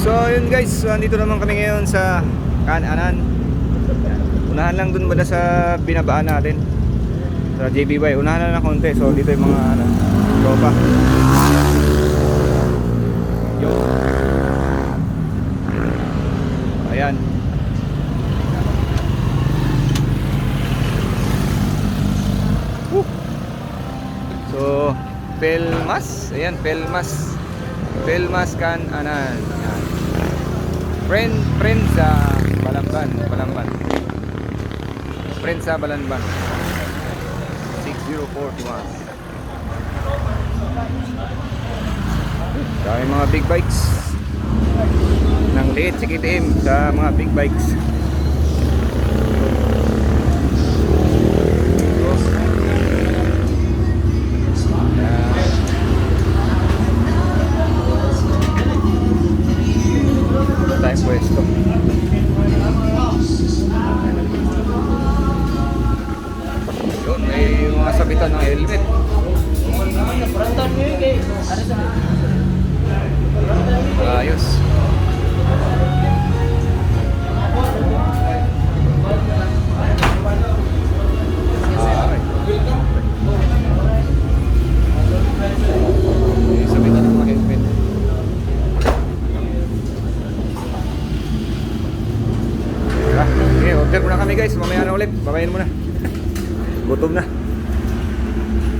So yun guys, so, andito naman kami ngayon sa Kananan. Unahan lang dun bala sa binabaan natin sa JBY, unahan lang ng konti. So dito yung mga tropa. Yo. Ayan. Woo. So Pelmas, ayan Pelmas Kananan. Ayan. Friend sa Balamban. Friend sa Balamban. 6041. Dami mga big bikes. Nang liit si KTM sa mga big bikes. Tayong pwesto. Yun, may mga sabitan ng helmet. Ayos. May sabitan ng mga helmet. Okay, order muna kami guys. Mamaya na ulit. Babayin muna. Gutom na.